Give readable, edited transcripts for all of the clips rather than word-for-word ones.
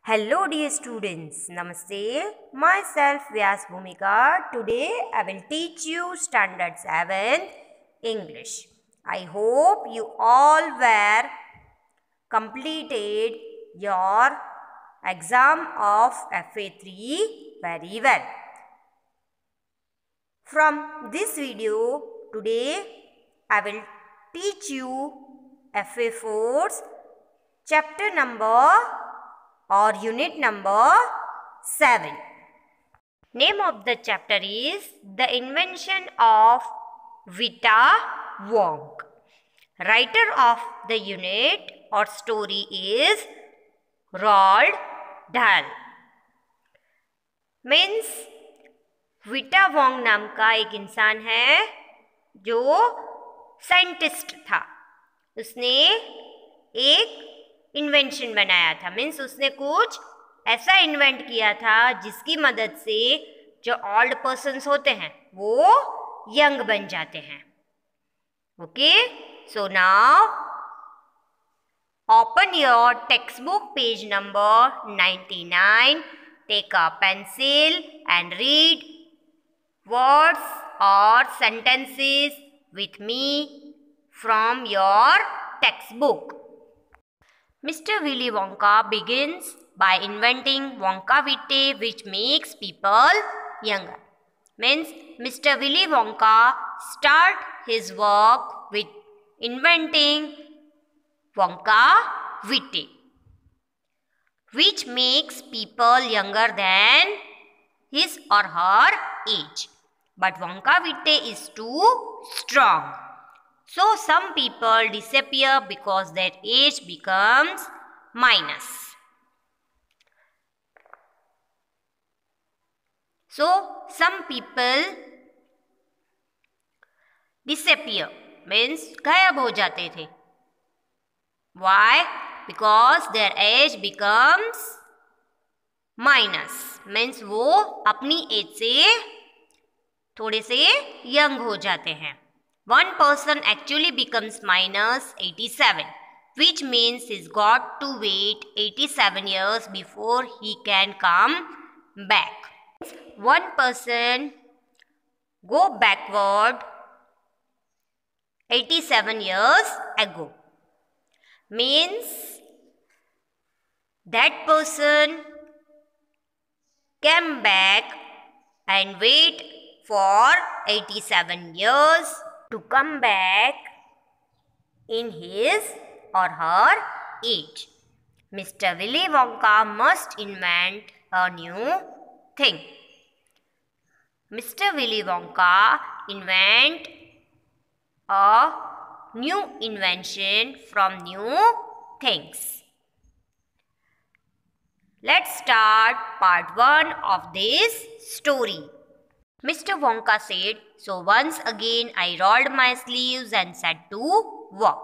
Hello dear students, Namaste. Myself Vyas Bhumika. Today I will teach you Standard 7 English. I hope you all were completed your exam of FA3 very well. From this video today I will teach you FA4's chapter number or unit number 7. Name of the chapter is The Invention of Vita Wong. Writer of the unit or story is Roald Dahl. Means Vita Wong नाम का एक इंसान है जो scientist था. उसने एक invention बनाया था. मीन्स उसने कुछ ऐसा इन्वेंट किया था जिसकी मदद से जो ओल्ड पर्सन्स होते हैं वो यंग बन जाते हैं. Okay, so now open your textbook page number 99. Take a pencil and read words or sentences with me from your textbook. Mr. Willy Wonka begins by inventing Wonka Witte, which makes people younger. Means Mr. Willy Wonka start his work with inventing Wonka Witte, which makes people younger than his or her age. But Wonka Witte is too strong. So some people disappear because their age becomes minus. So some people disappear means गायब हो जाते थे. Why? Because their age becomes minus. Means वो अपनी as से थोड़े से young हो जाते हैं. One person actually becomes minus 87, which means he's got to wait 87 years before he can come back. One person go backward 87 years ago. Means that person came back and wait for 87 years to come back in his or her age. Mr. Willy Wonka must invent a new thing. Mr. Willy Wonka invent a new invention from new things. Let's start part 1 of this story. Mr. Wonka said, so once again I rolled my sleeves and set to work.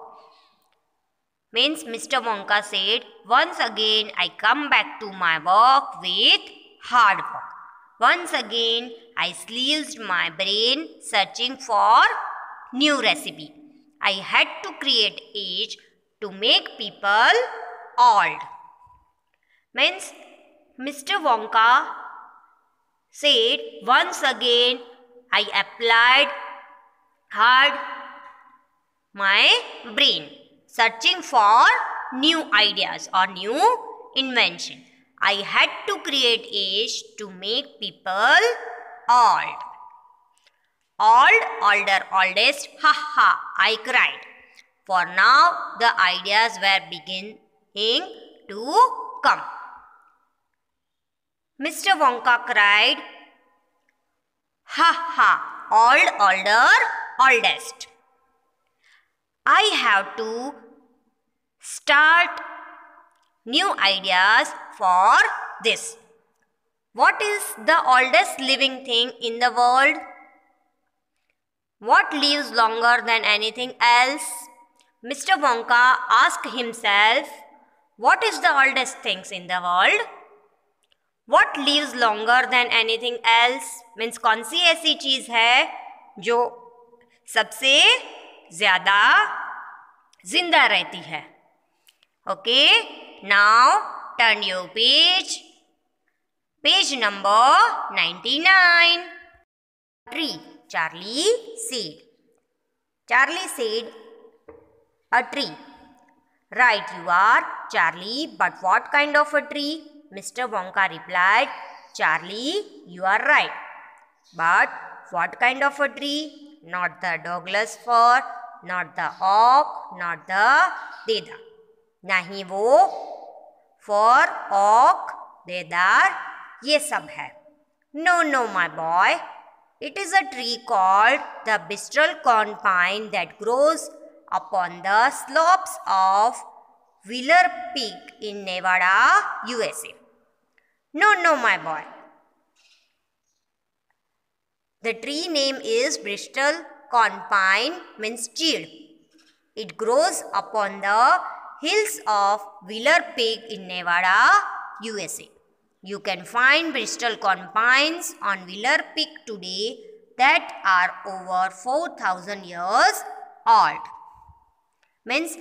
Means Mr. Wonka said, once again I come back to my work with hard work. Once again I sleeved my brain searching for new recipe. I had to create age to make people old. Means Mr. Wonka said, once again I applied hard my brain searching for new ideas or new invention. I had to create age to make people old. Old, older, oldest, ha ha, I cried. For now the ideas were beginning to come. Mr. Wonka cried, ha ha, old, older, oldest. I have to start new ideas for this. What is the oldest living thing in the world? What lives longer than anything else? Mr. Wonka asked himself, what is the oldest things in the world? What lives longer than anything else? Means कौन सी ऐसी चीज़ है जो सबसे ज़्यादा जिंदा रहती है. Okay, now turn your page. Page number 99. Tree. Charlie said. Charlie said, a tree. Right, you are, Charlie, but what kind of a tree? Mr. Wonka replied, Charlie, you are right. But what kind of a tree? Not the Douglas fir, not the oak, not the देदार. नहीं वो फर, oak, देदार ये सब है. No, no, my boy. It is a tree called the bristlecone pine that grows upon the slopes of Wheeler Peak in Nevada, USA. No, no, my boy. The tree name is bristlecone pine, means chid. It grows upon the hills of Wheeler Peak in Nevada, USA. You can find bristlecone pines on Wheeler Peak today that are over 4,000 years old. Means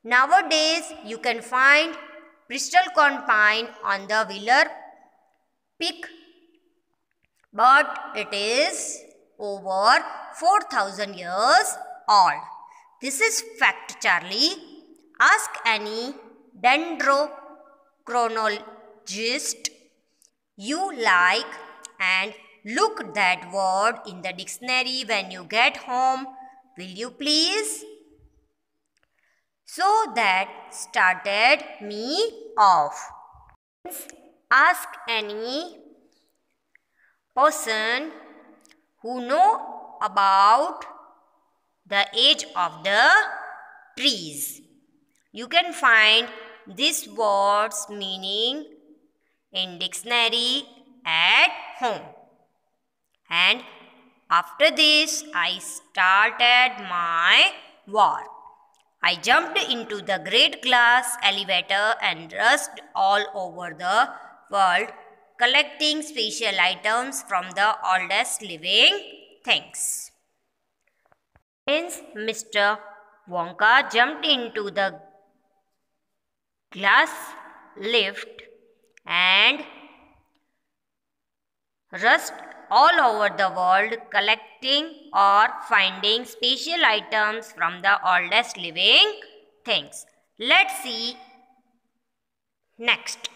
nowadays you can find bristlecone pine on the Wheeler Peak, but it is over 4,000 years old. This is fact, Charlie. Ask any dendrochronologist you like and look that word in the dictionary when you get home. Will you please? So that started me off. Ask any person who know about the age of the trees. You can find this word's meaning in dictionary at home. And after this, I started my war. I jumped into the great glass elevator and rushed all over the world, collecting special items from the oldest living things. Since Mr. Wonka jumped into the glass lift and rushed all over the world collecting or finding special items from the oldest living things. Let's see next.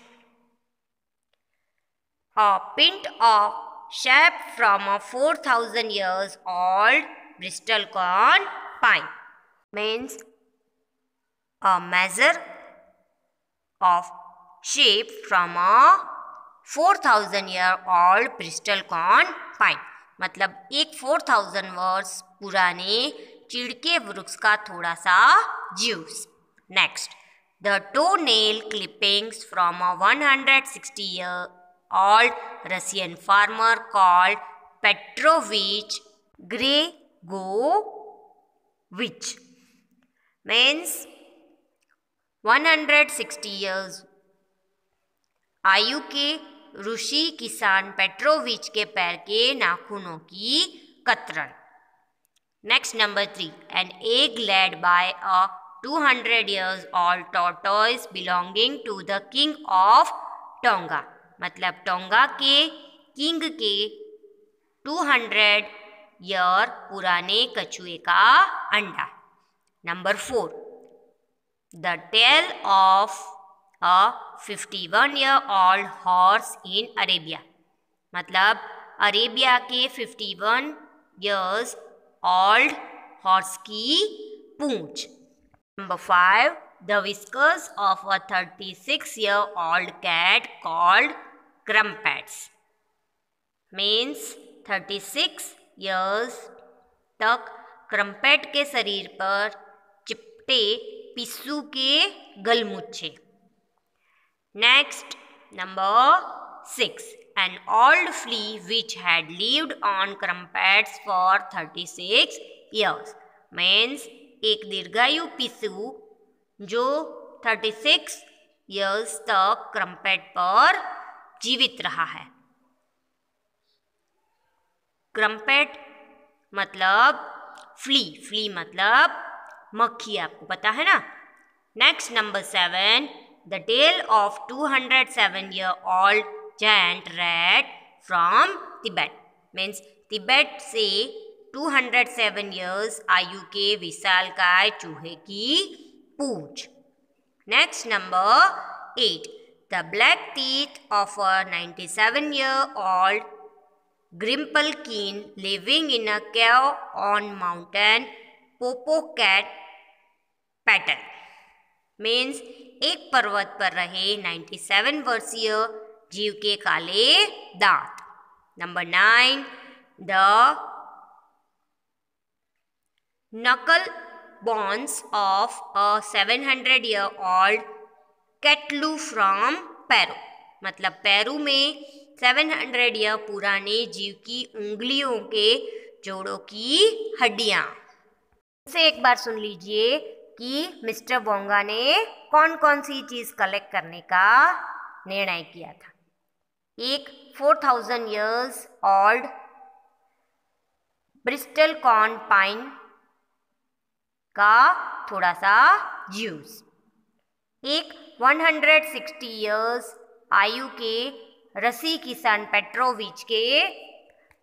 A pint of sap from a 4,000 years old bristlecone pine means a measure of shape from a 4,000-year-old bristlecone pine. मतलब एक 4,000 वर्ष पुराने चीड़ के वृक्ष का थोड़ा सा juice. Next, the toenail clippings from a 160-year-old Russian farmer called Petrovich Gregovich means 160 years आयु के ऋषि किसान पेट्रोविच के पैर के नाखूनों की कतरन. Next, number 3. An egg laid by a 200-year-old tortoise belonging to the king of Tonga. मतलब टोंगा के किंग के 200 ईयर पुराने कछुए का अंडा. Number 4. The tale of a 51-year-old horse in Arabia. मतलब अरेबिया के 51 years old horse की पूंछ. Number 5. The whiskers of a 36-year-old cat called crumpets means 36 years तक क्रम्पेट के शरीर पर चिपटे पिस्सू के गलमुच्छे. Next, number 6. An old flea which had lived on crumpets for 36 years means एक दीर्घायु पिस्सू जो 36 years तक क्रम्पेट पर जीवित रहा है. क्रम्पेट मतलब फ्ली मतलब मक्खी, आपको पता है ना. Next, number 7. The tale of 207-year-old giant rat from Tibet. Means Tibet से 207 years आयु के विशालकाय चूहे की पूंछ. Next, number 8. The black teeth of a 97-year-old Grimpelkeen living in a cave on mountain Popocatépetl. Means एक पर्वत पर रहे 97 वर्षीय जीव के काले दांत. Number 9. The knuckle bones of a 700-year-old Catlu from Peru. मतलब पेरू में 700 ईयर पुराने जीव की उंगलियों के जोड़ों की हड्डियां. इसे एक बार सुन लीजिए कि मिस्टर वोंगा ने कौन कौन सी चीज कलेक्ट करने का निर्णय किया था. एक 4000 years old Bristol corn pine का थोड़ा सा ज्यूस. एक 160 years आयु के रसी किसान पेट्रोविच के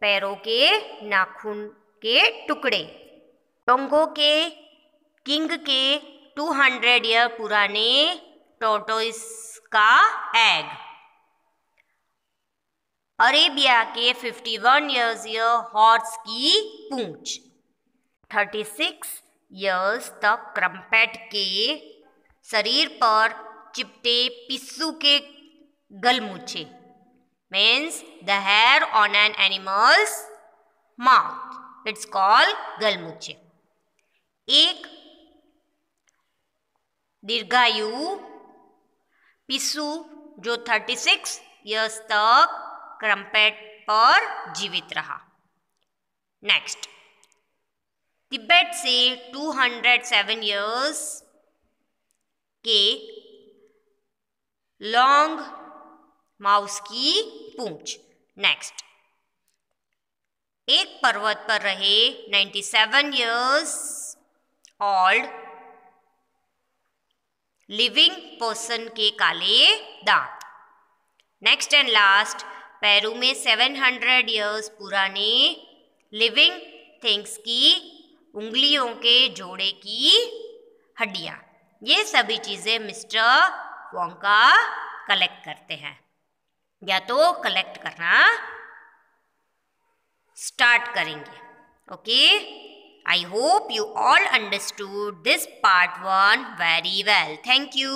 पैरों के नाखून के टुकड़े. टोंगो के किंग के 200 ईयर पुराने टोर्टोइस का एग. अरेबिया के 51 years हॉर्स की पूंछ. 36 years तक क्रम्पेट के शरीर पर चिपटे पिस्सू के गलमुच्छे. Means the hair on an animal's mouth. It's called गलमुच्छे. एक दीर्घायु पिस्सू जो 36 years तक क्रम्पेट पर जीवित रहा. नेक्स्ट, तिब्बत से 207 years के लॉन्ग माउस की पूंछ. नेक्स्ट, एक पर्वत पर रहे 97 years ओल्ड लिविंग पर्सन के काले दांत. नेक्स्ट एंड लास्ट, पेरू में 700 years पुराने लिविंग थिंग्स की उंगलियों के जोड़े की हड्डियां. ये सभी चीजें मिस्टर वोंका कलेक्ट करते हैं या तो कलेक्ट करना स्टार्ट करेंगे. Okay, I hope you all understood this part 1 very well. Thank you.